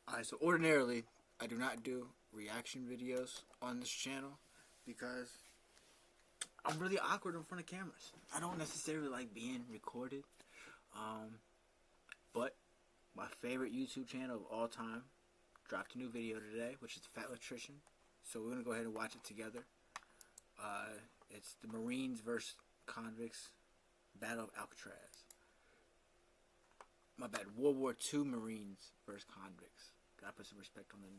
Alright, so ordinarily, I do not do reaction videos on this channel because I'm really awkward in front of cameras. I don't necessarily like being recorded. But my favorite YouTube channel of all time dropped a new video today, which is Fat Electrician. So we're going to go ahead and watch it together. It's the Marines versus Convicts, Battle of Alcatraz. My bad, World War II Marines versus Convicts. Gotta put some respect on them.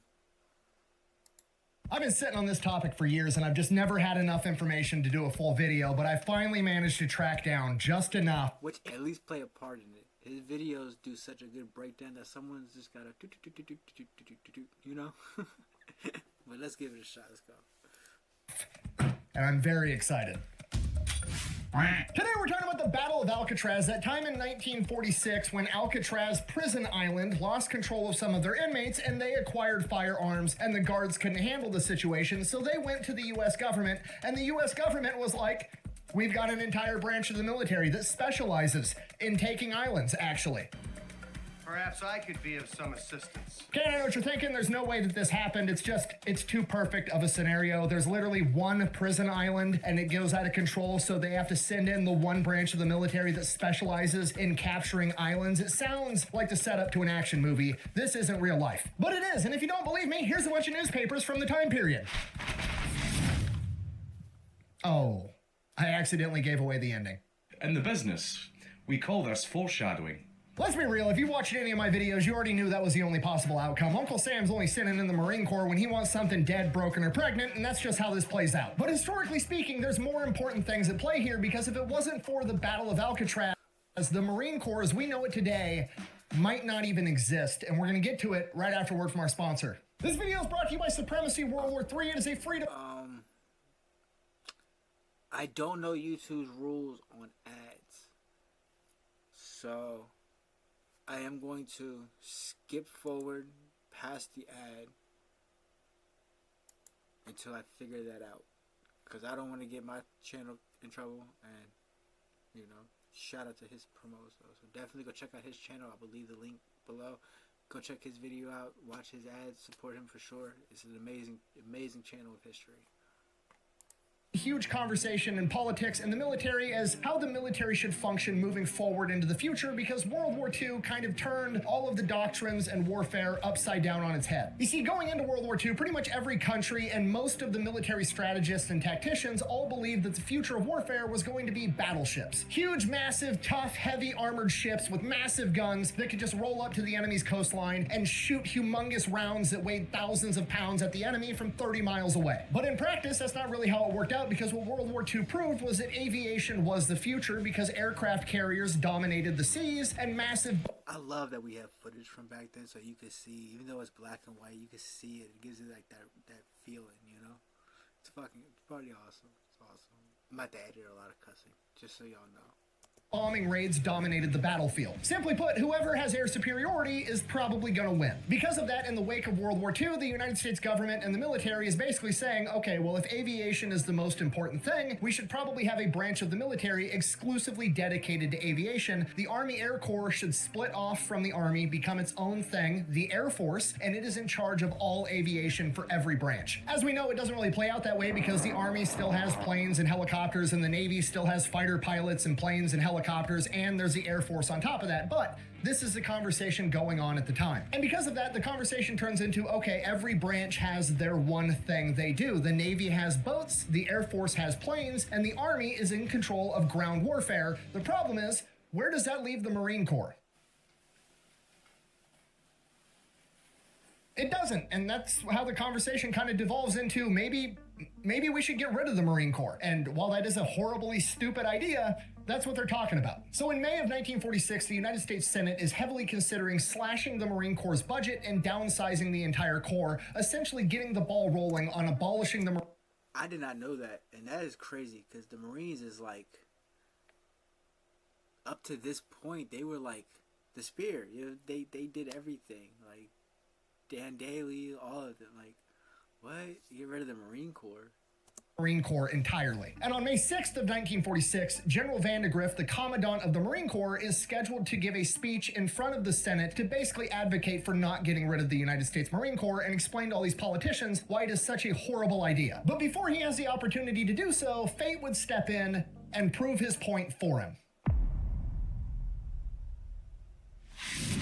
I've been sitting on this topic for years and I've just never had enough information to do a full video, but I finally managed to track down just enough. Which at least play a part in it. His videos do such a good breakdown that someone's just gotta you know? But let's give it a shot, let's go. And I'm very excited. Today we're talking about the Battle of Alcatraz, that time in 1946 when Alcatraz Prison Island lost control of some of their inmates and they acquired firearms and the guards couldn't handle the situation, so they went to the US government and the US government was like, we've got an entire branch of the military that specializes in taking islands, actually. Perhaps I could be of some assistance. Okay, I know what you're thinking. There's no way that this happened. It's too perfect of a scenario. There's literally one prison island and it goes out of control, so they have to send in the one branch of the military that specializes in capturing islands. It sounds like the setup to an action movie. This isn't real life. But it is, and if you don't believe me, here's a bunch of newspapers from the time period. Oh, I accidentally gave away the ending. In the business, we call this foreshadowing. Let's be real, if you watched any of my videos, you already knew that was the only possible outcome. Uncle Sam's only sending in the Marine Corps when he wants something dead, broken, or pregnant, and that's just how this plays out. But historically speaking, there's more important things at play here, because if it wasn't for the Battle of Alcatraz, the Marine Corps as we know it today might not even exist, and we're going to get to it right after word from our sponsor. This video is brought to you by Supremacy World War III. It is a freedom... I don't know YouTube's rules on ads, so I am going to skip forward past the ad until I figure that out, because I don't want to get my channel in trouble. And you know, shout out to his promos though, so definitely go check out his channel. I will leave the link below. Go check his video out, watch his ads, support him for sure. It's an amazing channel of history. Huge conversation in politics and the military as how the military should function moving forward into the future, because World War II kind of turned all of the doctrines and warfare upside down on its head. You see, going into World War II, pretty much every country and most of the military strategists and tacticians all believed that the future of warfare was going to be battleships. Huge, massive, tough, heavy armored ships with massive guns that could just roll up to the enemy's coastline and shoot humongous rounds that weighed thousands of pounds at the enemy from 30 miles away. But in practice, that's not really how it worked out, because what World War II proved was that aviation was the future, because aircraft carriers dominated the seas and massive... I love that we have footage from back then, so you can see, even though it's black and white, you can see it. It gives you like that feeling, you know? It's pretty awesome. It's awesome. I'm about to edit a lot of cussing, just so y'all know. Bombing raids dominated the battlefield. Simply put, whoever has air superiority is probably gonna win. Because of that, in the wake of World War II, the United States government and the military is basically saying, okay, well, if aviation is the most important thing, we should probably have a branch of the military exclusively dedicated to aviation. The Army Air Corps should split off from the Army, become its own thing, the Air Force, and it is in charge of all aviation for every branch. As we know, it doesn't really play out that way, because the Army still has planes and helicopters, and the Navy still has fighter pilots and planes and helicopters, and there's the Air Force on top of that. But this is the conversation going on at the time. And because of that, the conversation turns into, okay, every branch has their one thing they do. The Navy has boats, the Air Force has planes, and the Army is in control of ground warfare. The problem is, where does that leave the Marine Corps? It doesn't, and that's how the conversation kind of devolves into maybe we should get rid of the Marine Corps. And while that is a horribly stupid idea, that's what they're talking about. So in May of 1946, the United States Senate is heavily considering slashing the Marine Corps' budget and downsizing the entire Corps, essentially getting the ball rolling on abolishing the... I did not know that, and that is crazy, because the Marines is like, up to this point, they were like the spear. You know, they did everything, like Dan Daly, all of them. Like, what? You get rid of the Marine Corps? Marine Corps entirely. And on May 6th of 1946, General Vandegrift, the Commandant of the Marine Corps, is scheduled to give a speech in front of the Senate to basically advocate for not getting rid of the United States Marine Corps and explain to all these politicians why it is such a horrible idea. But before he has the opportunity to do so, fate would step in and prove his point for him.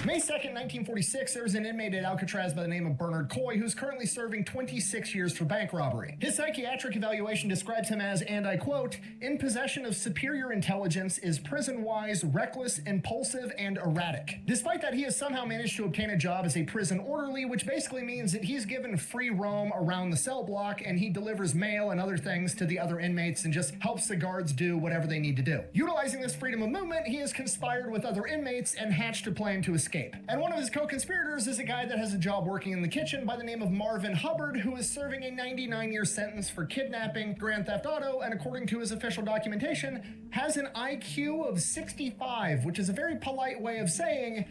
May 2nd, 1946, there was an inmate at Alcatraz by the name of Bernard Coy, who's currently serving 26 years for bank robbery. His psychiatric evaluation describes him as, and I quote, in possession of superior intelligence, is prison-wise, reckless, impulsive, and erratic. Despite that, he has somehow managed to obtain a job as a prison orderly, which basically means that he's given free roam around the cell block, and he delivers mail and other things to the other inmates and just helps the guards do whatever they need to do. Utilizing this freedom of movement, he has conspired with other inmates and hatched a plan to escape. And one of his co-conspirators is a guy that has a job working in the kitchen by the name of Marvin Hubbard, who is serving a 99-year sentence for kidnapping, grand theft auto, and according to his official documentation, has an IQ of 65, which is a very polite way of saying,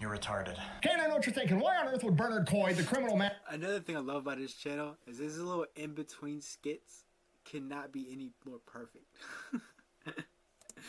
you're retarded. Okay, and I know what you're thinking. Why on earth would Bernard Coy, the criminal man... Another thing I love about his channel is this little in-between skits cannot be any more perfect.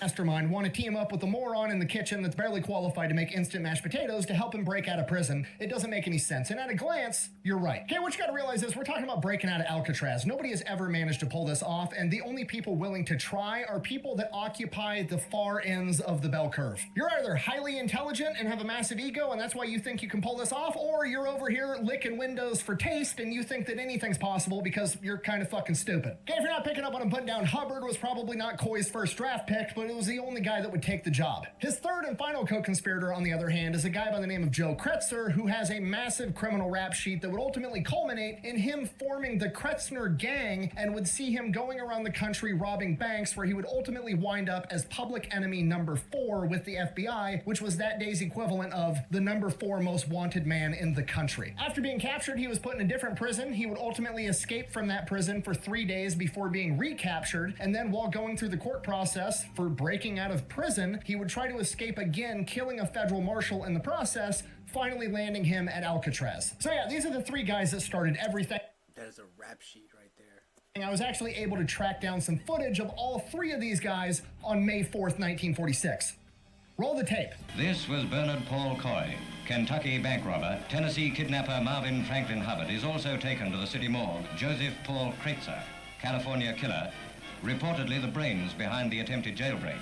Mastermind want to team up with a moron in the kitchen that's barely qualified to make instant mashed potatoes to help him break out of prison. It doesn't make any sense. And at a glance, you're right. Okay, what you got to realize is we're talking about breaking out of Alcatraz. Nobody has ever managed to pull this off, and the only people willing to try are people that occupy the far ends of the bell curve. You're either highly intelligent and have a massive ego, and that's why you think you can pull this off, or you're over here licking windows for taste, and you think that anything's possible because you're kind of fucking stupid. Okay, if you're not picking up what I'm putting down, Hubbard was probably not Coy's first draft pick, but it was the only guy that would take the job. His third and final co-conspirator, on the other hand, is a guy by the name of Joe Kretzer, who has a massive criminal rap sheet that would ultimately culminate in him forming the Kretzner gang and would see him going around the country robbing banks, where he would ultimately wind up as public enemy number 4 with the FBI, which was that day's equivalent of the number 4 most wanted man in the country. After being captured, he was put in a different prison. He would ultimately escape from that prison for 3 days before being recaptured, and then while going through the court process for breaking out of prison, he would try to escape again, killing a federal marshal in the process, finally landing him at Alcatraz. So yeah, these are the 3 guys that started everything. That is a rap sheet right there. I was actually able to track down some footage of all 3 of these guys on May 4th, 1946. Roll the tape. This was Bernard Paul Coy, Kentucky bank robber. Tennessee kidnapper Marvin Franklin Hubbard is also taken to the city morgue. Joseph Paul Kretzer, California killer, reportedly the brains behind the attempted jailbreak.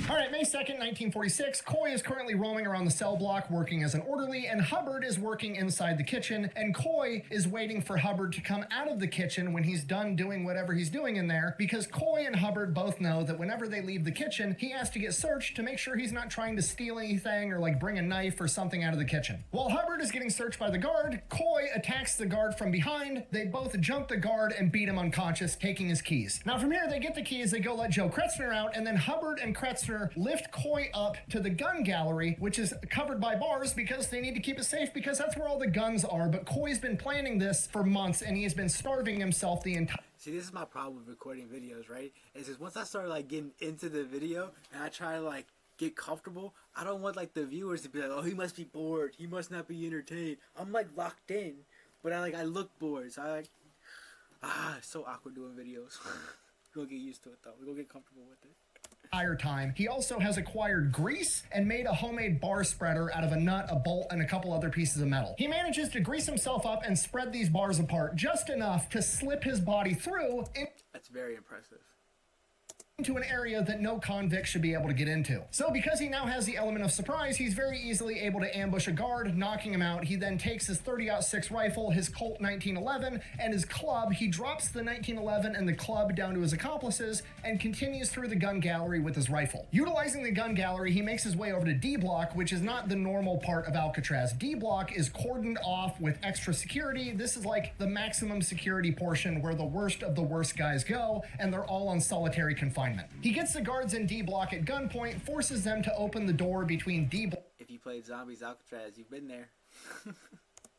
All right, May 2nd, 1946, Coy is currently roaming around the cell block working as an orderly, and Hubbard is working inside the kitchen, and Coy is waiting for Hubbard to come out of the kitchen when he's done doing whatever he's doing in there, because Coy and Hubbard both know that whenever they leave the kitchen, he has to get searched to make sure he's not trying to steal anything or like bring a knife or something out of the kitchen. While Hubbard is getting searched by the guard, Coy attacks the guard from behind. They both jump the guard and beat him unconscious, taking his keys. Now from here, they get the keys, they go let Joe Kretzner out, and then Hubbard and Kretzner lift Coy up to the gun gallery, which is covered by bars because they need to keep it safe, because that's where all the guns are. But Coy's been planning this for months, and he has been starving himself the entire... See, this is my problem with recording videos, right? Is just once I start like getting into the video and I try to like get comfortable, I don't want like the viewers to be like, oh, he must be bored, he must not be entertained. I'm like locked in, but I look bored, so I like, it's so awkward doing videos. We're gonna get used to it though. We're gonna get comfortable with it. Entire time. He also has acquired grease and made a homemade bar spreader out of a nut, a bolt, and a couple other pieces of metal. He manages to grease himself up and spread these bars apart just enough to slip his body through. That's very impressive. Into an area that no convict should be able to get into. So because he now has the element of surprise, he's very easily able to ambush a guard, knocking him out. He then takes his .30-06 rifle, his Colt 1911, and his club. He drops the 1911 and the club down to his accomplices and continues through the gun gallery with his rifle. Utilizing the gun gallery, he makes his way over to D Block, which is not the normal part of Alcatraz. D Block is cordoned off with extra security. This is like the maximum security portion where the worst of the worst guys go, and they're all on solitary confinement. He gets the guards in D Block at gunpoint, forces them to open the door between D Block. If you played Zombies Alcatraz, you've been there.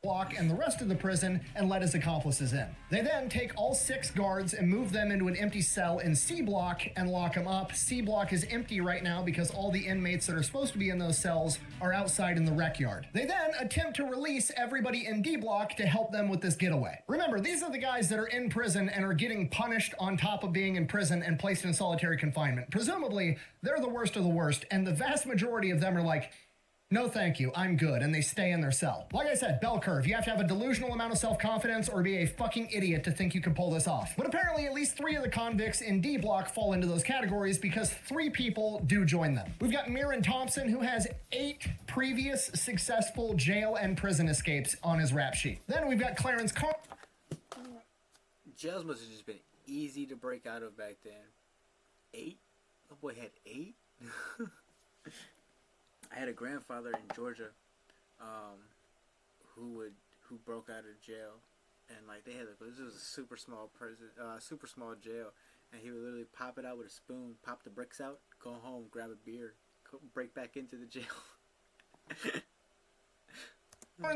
block and the rest of the prison and let his accomplices in. They then take all 6 guards and move them into an empty cell in C block and lock them up. C block is empty right now because all the inmates that are supposed to be in those cells are outside in the rec yard. They then attempt to release everybody in D block to help them with this getaway. Remember, these are the guys that are in prison and are getting punished on top of being in prison and placed in solitary confinement. Presumably, they're the worst of the worst, and the vast majority of them are like, no thank you, I'm good, and they stay in their cell. Like I said, bell curve. You have to have a delusional amount of self-confidence or be a fucking idiot to think you can pull this off. But apparently at least 3 of the convicts in D block fall into those categories because 3 people do join them. We've got Miran Thompson, who has 8 previous successful jail and prison escapes on his rap sheet. Then we've got Clarence Carr. Jails must have just been easy to break out of back then. 8? Oh boy had 8? I had a grandfather in Georgia, who broke out of jail, and like this was a super small prison, super small jail, and he would literally pop it out with a spoon, pop the bricks out, go home, grab a beer, break back into the jail.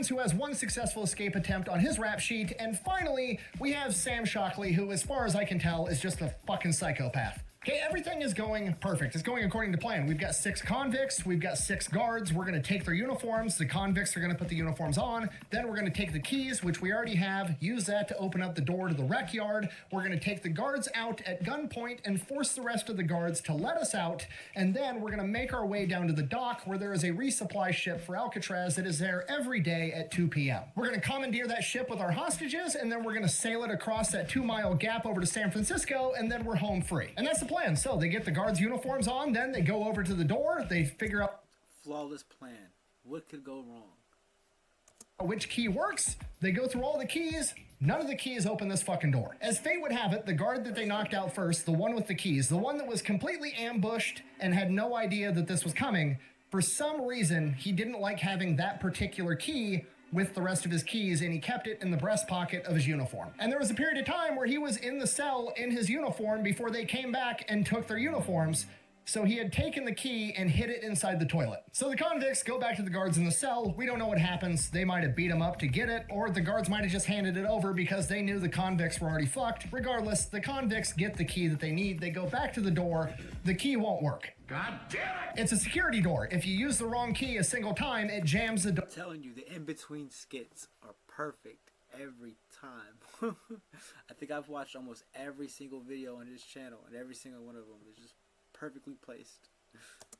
Who has 1 successful escape attempt on his rap sheet, and finally we have Sam Shockley, who, as far as I can tell, is just a fucking psychopath. Okay, everything is going perfect. It's going according to plan. We've got 6 convicts. We've got 6 guards. We're going to take their uniforms. The convicts are going to put the uniforms on. Then we're going to take the keys, which we already have, use that to open up the door to the rec yard. We're going to take the guards out at gunpoint and force the rest of the guards to let us out. And then we're going to make our way down to the dock where there is a resupply ship for Alcatraz that is there every day at 2 p.m. We're going to commandeer that ship with our hostages, and then we're going to sail it across that 2-mile gap over to San Francisco, and then we're home free. And that's the plan. So they get the guards' uniforms on, then they go over to the door, they figure out flawless plan. What could go wrong? Which key works, they go through all the keys, none of the keys open this fucking door. As fate would have it, the guard that they knocked out first, the one with the keys, the one that was completely ambushed and had no idea that this was coming, for some reason, he didn't like having that particular key with the rest of his keys, and he kept it in the breast pocket of his uniform. And there was a period of time where he was in the cell in his uniform before they came back and took their uniforms, so he had taken the key and hid it inside the toilet. So the convicts go back to the guards in the cell. We don't know what happens. They might have beat him up to get it, or the guards might have just handed it over because they knew the convicts were already fucked. Regardless, the convicts get the key that they need. They go back to the door. The key won't work. God damn it! It's a security door. If you use the wrong key a single time, it jams the door. I'm telling you, the in-between skits are perfect every time. I think I've watched almost every single video on his channel, and every single one of them is just perfectly placed.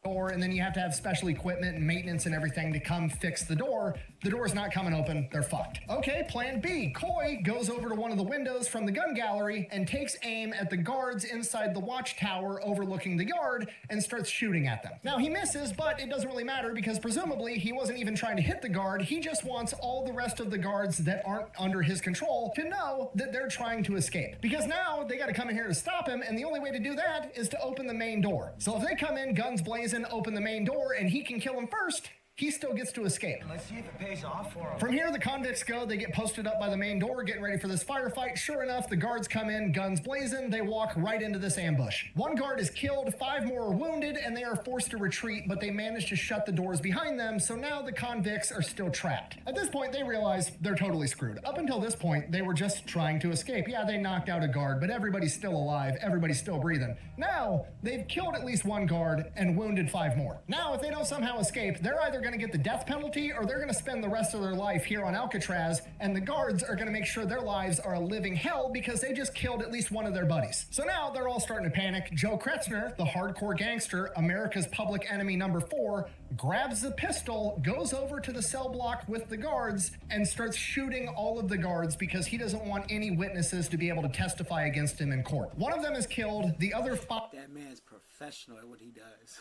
And then you have to have special equipment and maintenance and everything to come fix the door. The door's not coming open. They're fucked. Okay, plan B. Coy goes over to one of the windows from the gun gallery and takes aim at the guards inside the watchtower overlooking the yard and starts shooting at them. Now, he misses, but it doesn't really matter because presumably he wasn't even trying to hit the guard. He just wants all the rest of the guards that aren't under his control to know that they're trying to escape. Because now they got to come in here to stop him, and the only way to do that is to open the main door. So if they come in guns blazing, open the main door, and he can kill him first, he still gets to escape. Let's see if it pays off for him. From here, the convicts go. They get posted up by the main door, getting ready for this firefight. Sure enough, the guards come in, guns blazing. They walk right into this ambush. 1 guard is killed, 5 more are wounded, and they are forced to retreat, but they manage to shut the doors behind them, so now the convicts are still trapped. At this point, they realize they're totally screwed. Up until this point, they were just trying to escape. Yeah, they knocked out a guard, but everybody's still alive. Everybody's still breathing. Now, they've killed at least 1 guard and wounded 5 more. Now, if they don't somehow escape, they're either going to get the death penalty or they're going to spend the rest of their life here on Alcatraz, and the guards are going to make sure their lives are a living hell because they just killed at least one of their buddies. So now they're all starting to panic. Joe Kretzner, the hardcore gangster, America's public enemy number 4, grabs the pistol, goes over to the cell block with the guards, and starts shooting all of the guards because he doesn't want any witnesses to be able to testify against him in court. 1 of them is killed, the other 5... That man's professional at what he does.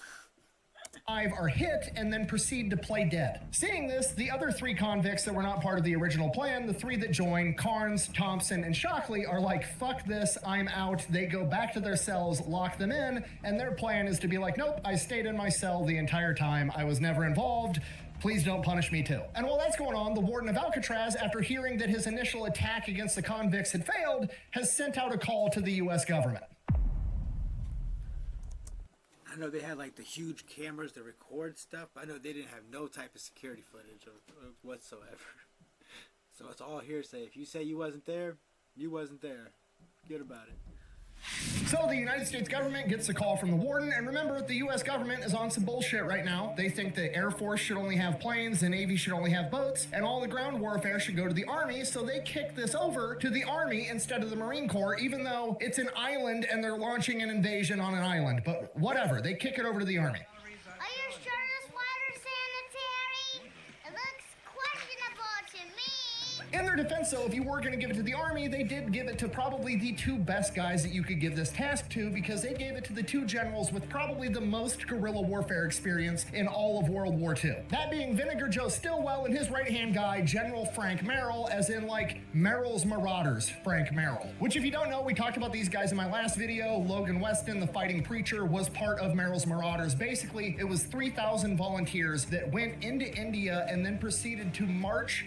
5 are hit and then proceed to play dead. Seeing this, the other 3 convicts that were not part of the original plan, the 3 that join, Carnes, Thompson, and Shockley, are like, fuck this, I'm out. They go back to their cells, lock them in, and their plan is to be like, nope, I stayed in my cell the entire time. I was never involved. Please don't punish me too. And while that's going on, the warden of Alcatraz, after hearing that his initial attack against the convicts had failed, has sent out a call to the U.S. government. I know they had like the huge cameras that record stuff, but I know they didn't have no type of security footage whatsoever. So it's all hearsay. If you say you wasn't there, you wasn't there. Forget about it. So the United States government gets a call from the warden, and remember, the U.S. government is on some bullshit right now. They think the Air Force should only have planes, the Navy should only have boats, and all the ground warfare should go to the Army, so they kick this over to the Army instead of the Marine Corps, even though it's an island and they're launching an invasion on an island. But whatever, they kick it over to the Army. Are you sure this water's sanitary? It looks questionable to me. In their defense, though, if you were going to give it to the Army, they did give it to probably the two best guys that you could give this task to, because they gave it to the two generals with probably the most guerrilla warfare experience in all of World War II. That being Vinegar Joe Stillwell and his right-hand guy, General Frank Merrill, as in like Merrill's Marauders, Frank Merrill. Which, if you don't know, we talked about these guys in my last video. Logan Weston, the fighting preacher, was part of Merrill's Marauders. Basically, it was 3,000 volunteers that went into India and then proceeded to march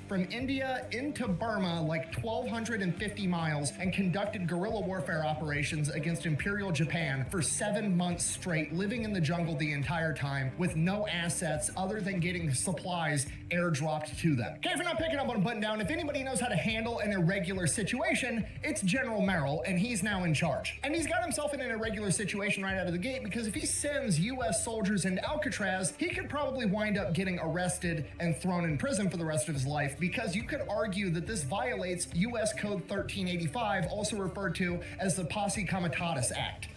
from India into Burma, like 1,250 miles, and conducted guerrilla warfare operations against Imperial Japan for 7 months straight, living in the jungle the entire time with no assets other than getting supplies airdropped to them. Okay, if you're not picking up on a button down, if anybody knows how to handle an irregular situation, it's General Merrill, and he's now in charge. And he's got himself in an irregular situation right out of the gate, because if he sends U.S. soldiers into Alcatraz, he could probably wind up getting arrested and thrown in prison for the rest of his life, because you could argue that this violates U.S. Code 1385, also referred to as the Posse Comitatus Act.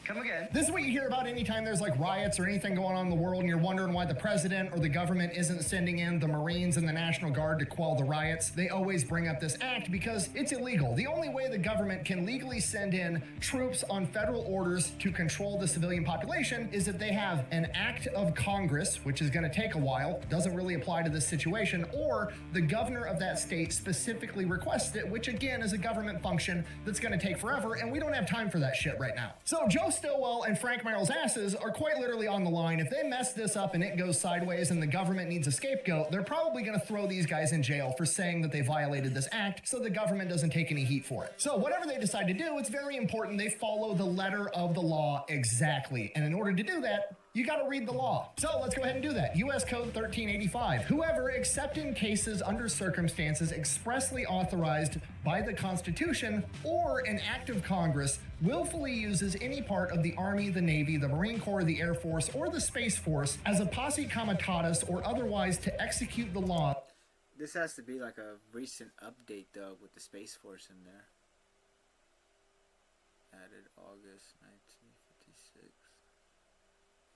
Come again. This is what you hear about anytime there's like riots or anything going on in the world and you're wondering why the president or the government isn't sending in the Marines and the National Guard to quell the riots. They always bring up this act because it's illegal. The only way the government can legally send in troops on federal orders to control the civilian population is if they have an act of Congress, which is going to take a while, doesn't really apply to this situation, or the governor of that state specifically requests it, which again is a government function that's going to take forever, and we don't have time for that shit right now. So Joe Stillwell and Frank Merrill's asses are quite literally on the line. If they mess this up and it goes sideways and the government needs a scapegoat, they're probably going to throw these guys in jail for saying that they violated this act, so the government doesn't take any heat for it. So whatever they decide to do, it's very important they follow the letter of the law exactly. And in order to do that, you got to read the law. So let's go ahead and do that. U.S. Code 1385. Whoever, except in cases under circumstances expressly authorized by the Constitution or an act of Congress, willfully uses any part of the Army, the Navy, the Marine Corps, the Air Force, or the Space Force as a posse comitatus or otherwise to execute the law. This has to be like a recent update, though, with the Space Force in there. Added August 1956.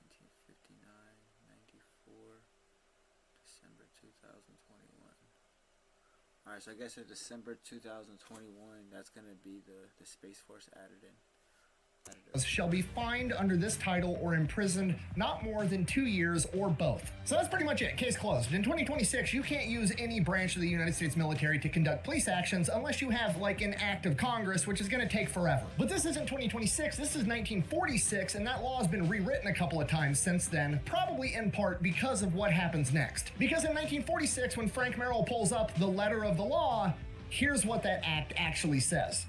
1959, 94, December 2021. Alright, so I guess in December 2021, that's going to be the Space Force added in. Shall be fined under this title or imprisoned not more than 2 years or both. So that's pretty much it. Case closed. In 2026, you can't use any branch of the United States military to conduct police actions unless you have like an act of Congress, which is going to take forever. But this isn't 2026, this is 1946, and that law has been rewritten a couple of times since then, probably in part because of what happens next. Because in 1946, when Frank Merrill pulls up the letter of the law, here's what that act actually says.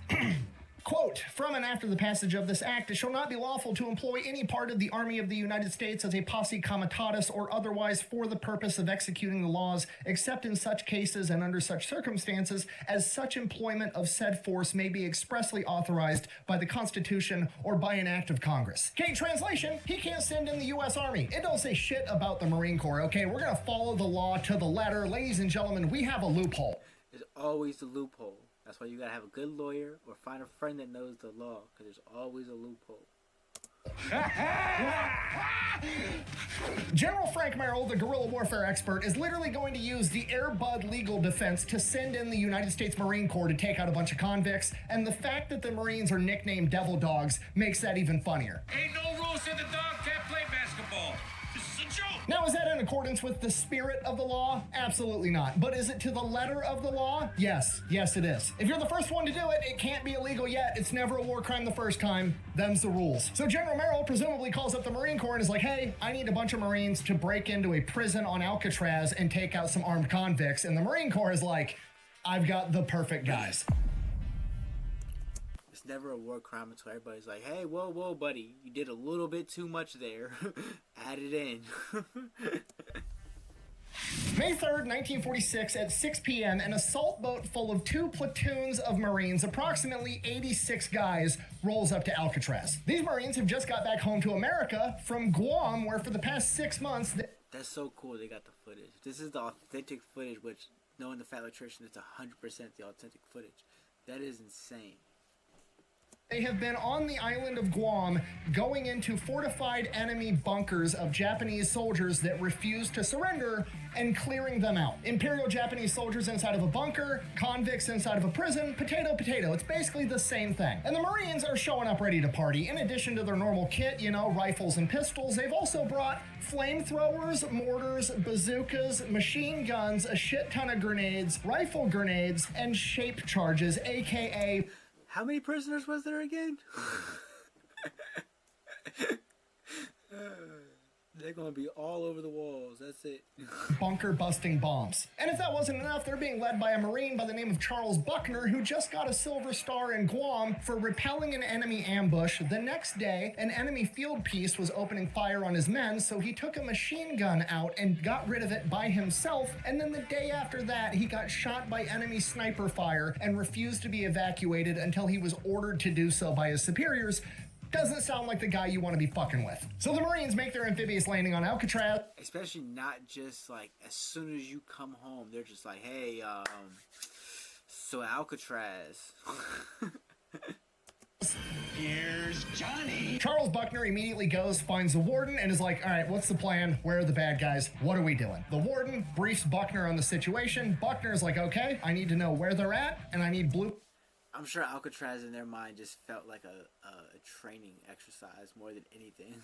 Quote, from and after the passage of this act, it shall not be lawful to employ any part of the Army of the United States as a posse comitatus or otherwise for the purpose of executing the laws, except in such cases and under such circumstances as such employment of said force may be expressly authorized by the Constitution or by an act of Congress. Okay, translation, he can't send in the U.S. Army. It don't say shit about the Marine Corps, okay? We're gonna follow the law to the letter. Ladies and gentlemen, we have a loophole. There's always a loophole. That's why you gotta have a good lawyer or find a friend that knows the law, because there's always a loophole. General Frank Merrill, the guerrilla warfare expert, is literally going to use the Air Bud legal defense to send in the United States Marine Corps to take out a bunch of convicts, and the fact that the Marines are nicknamed devil dogs makes that even funnier. Ain't no rules in the dog can't play basketball. This is a joke. Now, is that in accordance with the spirit of the law? Absolutely not. But is it to the letter of the law? Yes. Yes, it is. If you're the first one to do it, it can't be illegal yet. It's never a war crime the first time. Them's the rules. So General Merrill presumably calls up the Marine Corps and is like, hey, I need a bunch of Marines to break into a prison on Alcatraz and take out some armed convicts. And the Marine Corps is like, I've got the perfect guys. It's never a war crime until everybody's like, hey, whoa, buddy, you did a little bit too much there. Add it in. May 3rd, 1946, at 6 p.m., an assault boat full of 2 platoons of Marines, approximately 86 guys, rolls up to Alcatraz. These Marines have just got back home to America from Guam, where for the past 6 months... That's so cool they got the footage. This is the authentic footage, which, knowing the Fat Electrician, it's 100% the authentic footage. That is insane. They have been on the island of Guam going into fortified enemy bunkers of Japanese soldiers that refuse to surrender and clearing them out. Imperial Japanese soldiers inside of a bunker, convicts inside of a prison, potato, potato. It's basically the same thing. And the Marines are showing up ready to party. In addition to their normal kit, you know, rifles and pistols, they've also brought flamethrowers, mortars, bazookas, machine guns, a shit ton of grenades, rifle grenades, and shape charges, aka... How many prisoners was there again? They're gonna be all over the walls. That's it. Bunker busting bombs. And if that wasn't enough, they're being led by a Marine by the name of Charles Buckner, who just got a Silver Star in Guam for repelling an enemy ambush. The next day, an enemy field piece was opening fire on his men, so he took a machine gun out and got rid of it by himself. And then the day after that, he got shot by enemy sniper fire and refused to be evacuated until he was ordered to do so by his superiors. Doesn't sound like the guy you want to be fucking with. So the Marines make their amphibious landing on Alcatraz. Especially not just like as soon as you come home, they're just like, hey, so Alcatraz. Here's Johnny. Charles Buckner immediately goes, finds the warden, and is like, all right, what's the plan? Where are the bad guys? What are we doing? The warden briefs Buckner on the situation. Buckner's like, okay, I need to know where they're at, and I need blue... I'm sure Alcatraz in their mind just felt like a training exercise more than anything.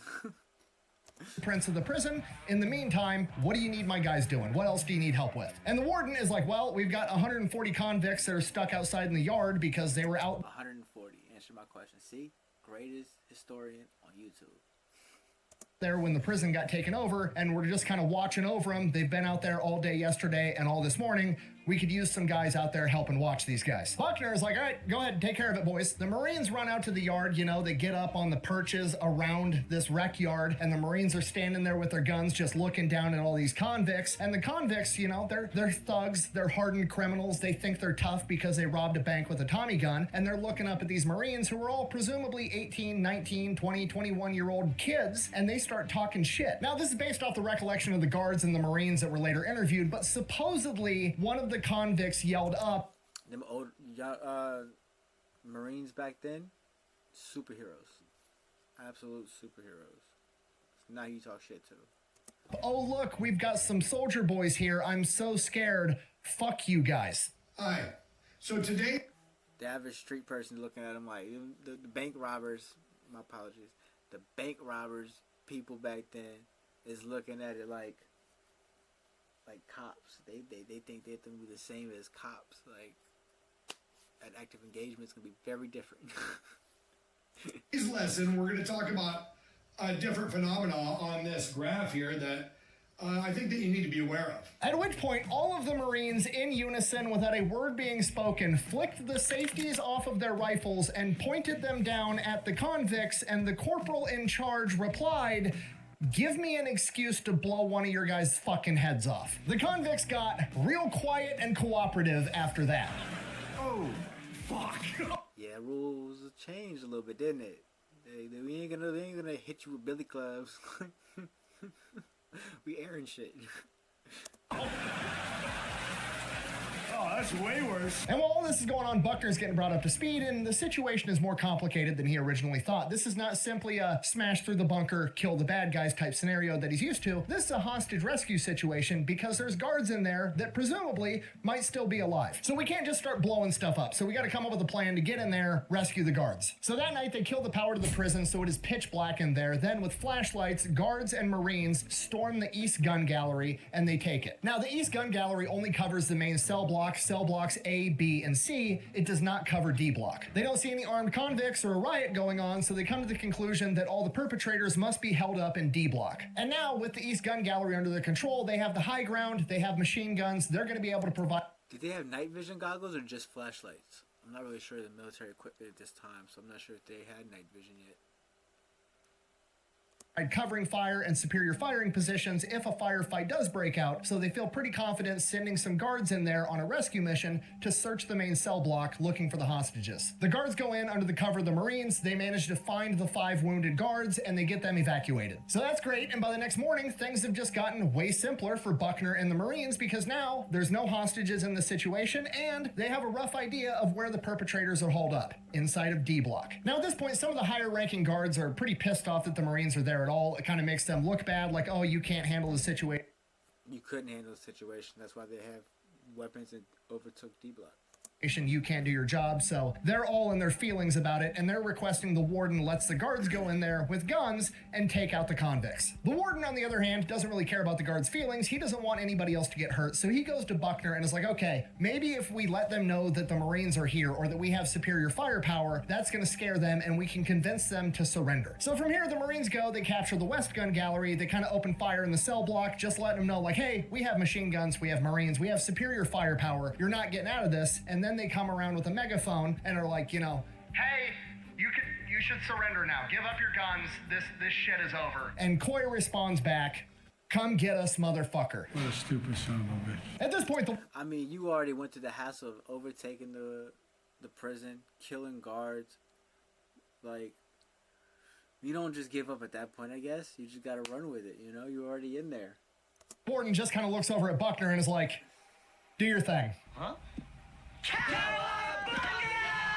Prince of the prison. In the meantime, what do you need my guys doing? What else do you need help with? And the warden is like, well, we've got 140 convicts that are stuck outside in the yard because they were out... 140. Answer my question. See? Greatest historian on YouTube. There when the prison got taken over, and we're just kind of watching over them. They've been out there all day yesterday and all this morning. We could use some guys out there helping watch these guys. Buckner is like, all right, go ahead, take care of it, boys. The Marines run out to the yard, you know, they get up on the perches around this wreck yard, and the Marines are standing there with their guns just looking down at all these convicts. And the convicts, you know, they're thugs, they're hardened criminals. They think they're tough because they robbed a bank with a Tommy gun, and they're looking up at these Marines who are all presumably 18, 19, 20, 21-year-old kids, and they start talking shit. Now, this is based off the recollection of the guards and the Marines that were later interviewed, but supposedly one of the convicts yelled up, Them old Marines back then, superheroes. Absolute superheroes. Now you talk shit to. oh, look, we've got some soldier boys here. I'm so scared. Fuck you guys. Hi. So today... The average street person looking at them like, the bank robbers, my apologies, the bank robbers, people back then is looking at it like cops. They think they're gonna be the same as cops. Like, an active engagement is gonna be very different. Today's lesson, we're going to talk about a different phenomena on this graph here that I think that you need to be aware of. At which point, all of the Marines, in unison, without a word being spoken, flicked the safeties off of their rifles and pointed them down at the convicts, and the corporal in charge replied, give me an excuse to blow one of your guys' fucking heads off. The convicts got real quiet and cooperative after that. Oh, fuck. Yeah, rules changed a little bit, didn't it? They ain't gonna hit you with billy clubs. We airing shit. Oh, that's way worse. And while all this is going on, Buckner's getting brought up to speed, and the situation is more complicated than he originally thought. This is not simply a smash through the bunker, kill the bad guys type scenario that he's used to. This is a hostage rescue situation because there's guards in there that presumably might still be alive. So we can't just start blowing stuff up. So we got to come up with a plan to get in there, rescue the guards. So that night they kill the power to the prison, so it is pitch black in there. Then with flashlights, guards and Marines storm the East Gun Gallery and they take it. Now the East Gun Gallery only covers the main cell blocks A, B, and C. It does not cover D block. They don't see any armed convicts or a riot going on, so they come to the conclusion that all the perpetrators must be held up in D block. And now, with the East Gun Gallery under their control, they have the high ground, they have machine guns, they're going to be able to provide... Did they have night vision goggles or just flashlights? I'm not really sure the military equipped it at this time, so I'm not sure if they had night vision yet. Covering fire and superior firing positions if a firefight does break out, so they feel pretty confident sending some guards in there on a rescue mission to search the main cell block looking for the hostages. The guards go in under the cover of the Marines, they manage to find the 5 wounded guards, and they get them evacuated. So that's great, and by the next morning, things have just gotten way simpler for Buckner and the Marines because now there's no hostages in the situation, and they have a rough idea of where the perpetrators are holed up, inside of D Block. Now at this point, some of the higher ranking guards are pretty pissed off that the Marines are there at all. It kind of makes them look bad, like, oh, you can't handle the situation. You couldn't handle the situation. That's why they have weapons and overtook D Block. You can't do your job, so they're all in their feelings about it, and they're requesting the warden lets the guards go in there with guns and take out the convicts. The warden, on the other hand, doesn't really care about the guards' feelings. He doesn't want anybody else to get hurt, so he goes to Buckner and is like, okay, maybe if we let them know that the Marines are here or that we have superior firepower, that's going to scare them and we can convince them to surrender. So from here, the Marines go, they capture the West Gun Gallery, they kind of open fire in the cell block, just letting them know, like, hey, we have machine guns, we have Marines, we have superior firepower, you're not getting out of this. And then they come around with a megaphone and are like, you know, hey, you should surrender now. Give up your guns. This shit is over. And Coy responds back, come get us, motherfucker. What a stupid son of a bitch. At this point, I mean, you already went through the hassle of overtaking the prison, killing guards. Like, you don't just give up at that point, I guess. You just gotta run with it, you know? You're already in there. Warden just kind of looks over at Buckner and is like, do your thing. Huh?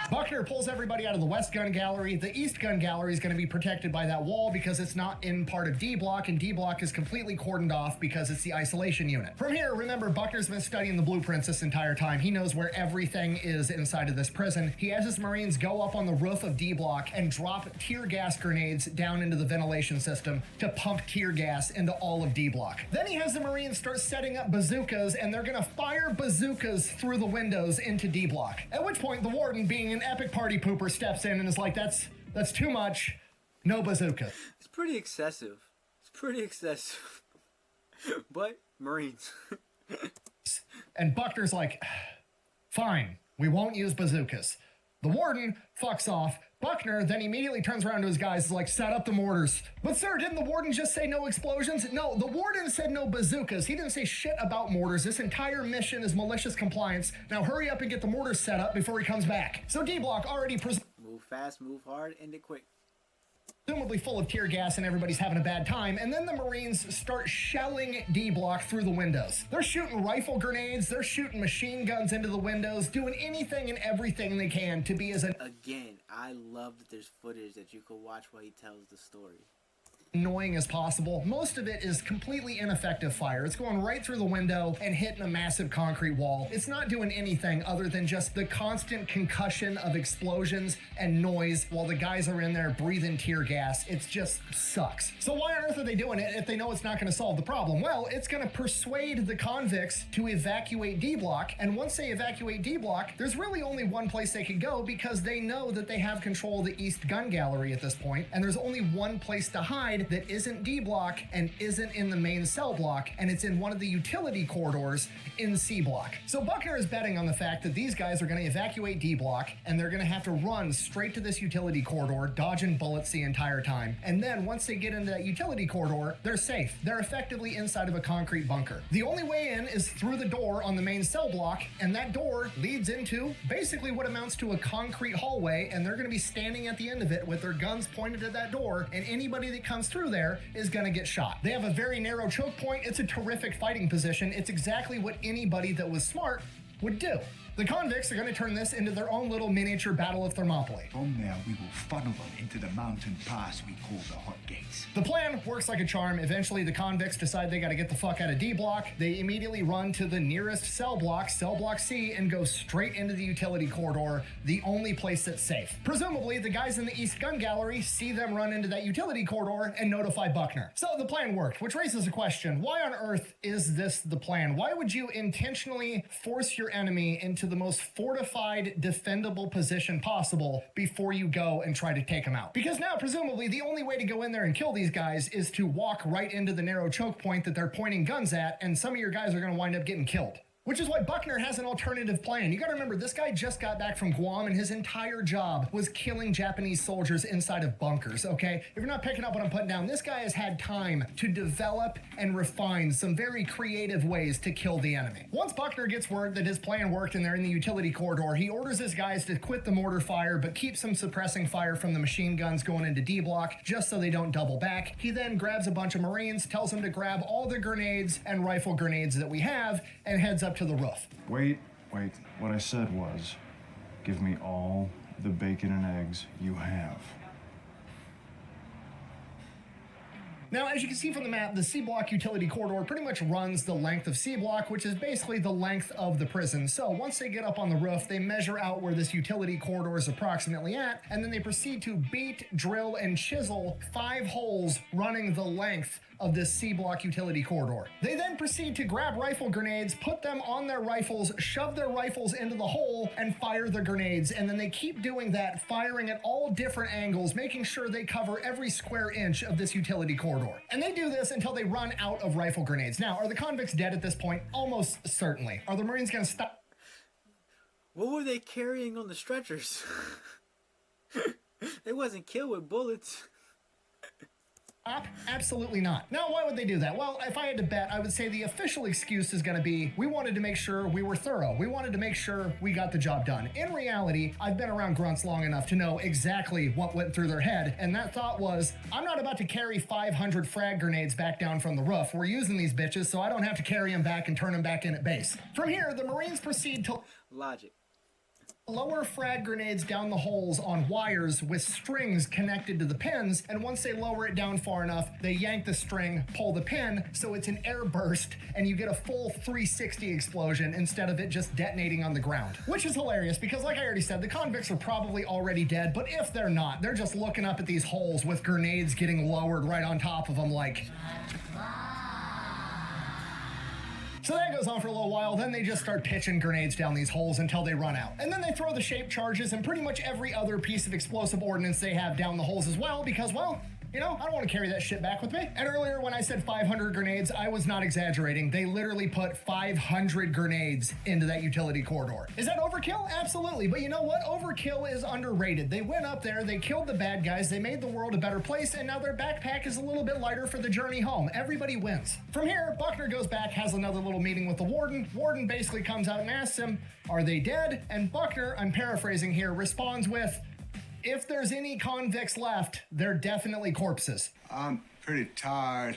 Buckner pulls everybody out of the West Gun Gallery. The East Gun Gallery is going to be protected by that wall because it's not in part of D Block, and D Block is completely cordoned off because it's the isolation unit. From here, remember, Buckner's been studying the blueprints this entire time. He knows where everything is inside of this prison. He has his Marines go up on the roof of D Block and drop tear gas grenades down into the ventilation system to pump tear gas into all of D Block. Then he has the Marines start setting up bazookas, and they're going to fire bazookas through the windows into D Block. At which point, the warden, being an epic party pooper, steps in and is like, that's too much. No bazooka. It's pretty excessive. But Marines. And Buckner's like, fine, we won't use bazookas. The warden fucks off. Buckner then immediately turns around to his guys, is like, set up the mortars. But sir, didn't the warden just say no explosions? No, the warden said no bazookas. He didn't say shit about mortars. This entire mission is malicious compliance. Now hurry up and get the mortars set up before he comes back. So D Block already move fast, move hard, end it quick. Presumably full of tear gas and everybody's having a bad time, and then the Marines start shelling D Block through the windows. They're shooting rifle grenades, they're shooting machine guns into the windows, doing anything and everything they can to be as Again, I love that there's footage that you can watch while he tells the story. Annoying as possible. Most of it is completely ineffective fire. It's going right through the window and hitting a massive concrete wall. It's not doing anything other than just the constant concussion of explosions and noise while the guys are in there breathing tear gas. It just sucks. So why on earth are they doing it if they know it's not going to solve the problem? Well, it's going to persuade the convicts to evacuate D Block, and once they evacuate D Block, there's really only one place they can go because they know that they have control of the East Gun Gallery at this point, and there's only one place to hide that isn't D Block and isn't in the main cell block, and it's in one of the utility corridors in C Block. So Buckner is betting on the fact that these guys are going to evacuate D Block, and they're going to have to run straight to this utility corridor, dodging bullets the entire time. And then once they get into that utility corridor, they're safe. They're effectively inside of a concrete bunker. The only way in is through the door on the main cell block, and that door leads into basically what amounts to a concrete hallway, and they're going to be standing at the end of it with their guns pointed at that door, and anybody that comes through there is going to get shot. They have a very narrow choke point. It's a terrific fighting position. It's exactly what anybody that was smart would do. The convicts are going to turn this into their own little miniature Battle of Thermopylae. From there, we will funnel them into the mountain pass we call the Hot Gates. The plan works like a charm. Eventually, the convicts decide they got to get the fuck out of D Block. They immediately run to the nearest cell block C, and go straight into the utility corridor, the only place that's safe. Presumably, the guys in the East Gun Gallery see them run into that utility corridor and notify Buckner. So the plan worked, which raises a question. Why on earth is this the plan? Why would you intentionally force your enemy into the most fortified, defendable position possible before you go and try to take them out? Because now, presumably, the only way to go in there and kill these guys is to walk right into the narrow choke point that they're pointing guns at, and some of your guys are going to wind up getting killed. Which is why Buckner has an alternative plan. You gotta remember, this guy just got back from Guam and his entire job was killing Japanese soldiers inside of bunkers, okay? If you're not picking up what I'm putting down, this guy has had time to develop and refine some very creative ways to kill the enemy. Once Buckner gets word that his plan worked and they're in the utility corridor, he orders his guys to quit the mortar fire but keep some suppressing fire from the machine guns going into D block just so they don't double back. He then grabs a bunch of Marines, tells them to grab all the grenades and rifle grenades that we have, and heads up to the roof. Wait. What I said was, give me all the bacon and eggs you have. Now, as you can see from the map, the C block utility corridor pretty much runs the length of C block, which is basically the length of the prison. So once they get up on the roof, they measure out where this utility corridor is approximately at, and then they proceed to beat, drill, and chisel 5 holes running the length of this C block utility corridor. They then proceed to grab rifle grenades, put them on their rifles, shove their rifles into the hole, and fire the grenades. And then they keep doing that, firing at all different angles, making sure they cover every square inch of this utility corridor. And they do this until they run out of rifle grenades. Now, are the convicts dead at this point? Almost certainly. Are the Marines gonna stop? What were they carrying on the stretchers? They wasn't killed with bullets. Absolutely not. Now, why would they do that? Well, if I had to bet, I would say the official excuse is going to be, we wanted to make sure we were thorough. We wanted to make sure we got the job done. In reality, I've been around grunts long enough to know exactly what went through their head, and that thought was, I'm not about to carry 500 frag grenades back down from the roof. We're using these bitches, so I don't have to carry them back and turn them back in at base. From here, the Marines proceed to Logic. lower frag grenades down the holes on wires with strings connected to the pins, and once they lower it down far enough, they yank the string, pull the pin, so it's an air burst, and you get a full 360 explosion instead of it just detonating on the ground. Which is hilarious, because like I already said, the convicts are probably already dead, but if they're not, they're just looking up at these holes with grenades getting lowered right on top of them like... So that goes on for a little while, then they just start pitching grenades down these holes until they run out. And then they throw the shape charges and pretty much every other piece of explosive ordnance they have down the holes as well, because, well, you know, I don't want to carry that shit back with me. And earlier when I said 500 grenades, I was not exaggerating. They literally put 500 grenades into that utility corridor. Is that overkill? Absolutely. But you know what? Overkill is underrated. They went up there, they killed the bad guys, they made the world a better place, and now their backpack is a little bit lighter for the journey home. Everybody wins. From here, Buckner goes back, has another little meeting with the warden. Warden basically comes out and asks him, are they dead? And Buckner, I'm paraphrasing here, responds with, if there's any convicts left, they're definitely corpses. I'm pretty tired.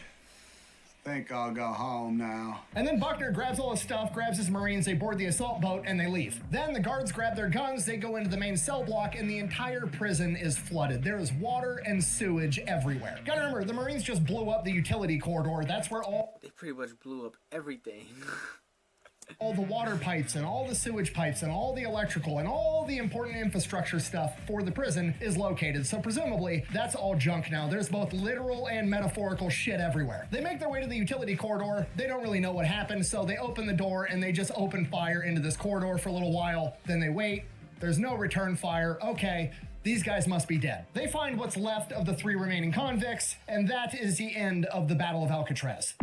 Think I'll go home now. And then Buckner grabs all his stuff, grabs his Marines, they board the assault boat, and they leave. Then the guards grab their guns, they go into the main cell block, and the entire prison is flooded. There is water and sewage everywhere. Gotta remember, the Marines just blew up the utility corridor. That's where They pretty much blew up everything. all the water pipes and all the sewage pipes and all the electrical and all the important infrastructure stuff for the prison is located. So presumably that's all junk now. There's both literal and metaphorical shit everywhere. They make their way to the utility corridor. They don't really know what happened, so they open the door and they just open fire into this corridor for a little while. Then they wait. There's no return fire. Okay, these guys must be dead. They find what's left of the 3 remaining convicts, and that is the end of the Battle of Alcatraz.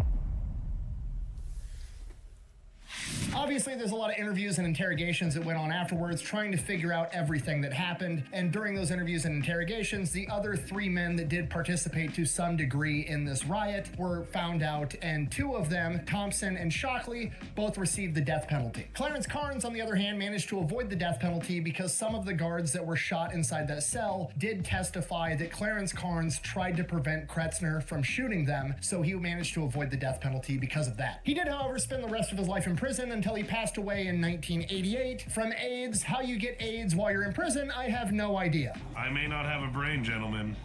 Obviously, there's a lot of interviews and interrogations that went on afterwards, trying to figure out everything that happened. And during those interviews and interrogations, the other 3 men that did participate to some degree in this riot were found out, and 2 of them, Thompson and Shockley, both received the death penalty. Clarence Carnes, on the other hand, managed to avoid the death penalty because some of the guards that were shot inside that cell did testify that Clarence Carnes tried to prevent Kretzner from shooting them, so he managed to avoid the death penalty because of that. He did, however, spend the rest of his life in prison until he passed away in 1988 from AIDS. How you get AIDS while you're in prison, I have no idea. I may not have a brain, gentlemen,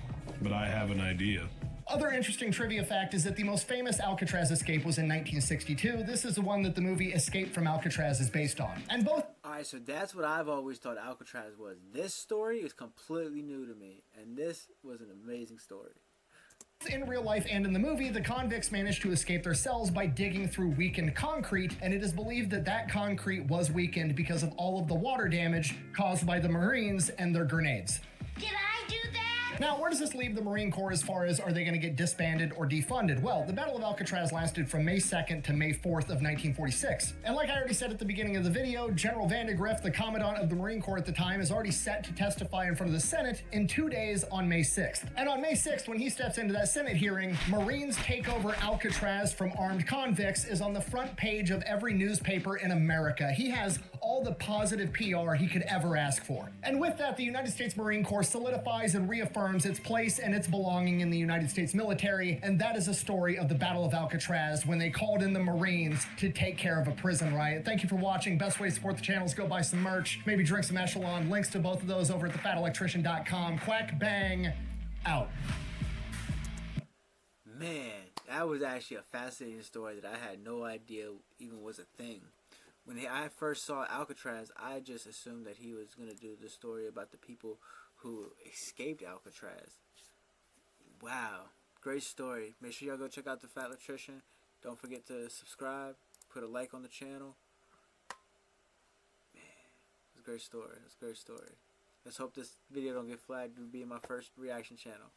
but I have an idea. Other interesting trivia fact is that the most famous Alcatraz escape was in 1962. This is the one that the movie Escape from Alcatraz is based on. And both... Alright, so that's what I've always thought Alcatraz was. This story is completely new to me, and this was an amazing story. In real life and in the movie, the convicts managed to escape their cells by digging through weakened concrete, and it is believed that that concrete was weakened because of all of the water damage caused by the Marines and their grenades. Did I do that? Now, where does this leave the Marine Corps as far as are they going to get disbanded or defunded? Well, the Battle of Alcatraz lasted from May 2nd to May 4th of 1946. And like I already said at the beginning of the video, General Vandegrift, the Commandant of the Marine Corps at the time, is already set to testify in front of the Senate in 2 days on May 6th. And on May 6th, when he steps into that Senate hearing, Marines take over Alcatraz from armed convicts is on the front page of every newspaper in America. He has all the positive PR he could ever ask for. And with that, the United States Marine Corps solidifies and reaffirms its place and its belonging in the United States military, and that is a story of the Battle of Alcatraz when they called in the Marines to take care of a prison riot. Thank you for watching. Best way to support the channel is go buy some merch, maybe drink some Echelon. Links to both of those over at thefatelectrician.com. Quack bang, out. Man, that was actually a fascinating story that I had no idea even was a thing. When I first saw Alcatraz, I just assumed that he was going to do the story about the people who escaped Alcatraz. Wow, great story. Make sure y'all go check out The Fat Electrician. Don't forget to subscribe, put a like on the channel. Man, it's a great story. It's a great story. Let's hope this video don't get flagged to be my first reaction channel.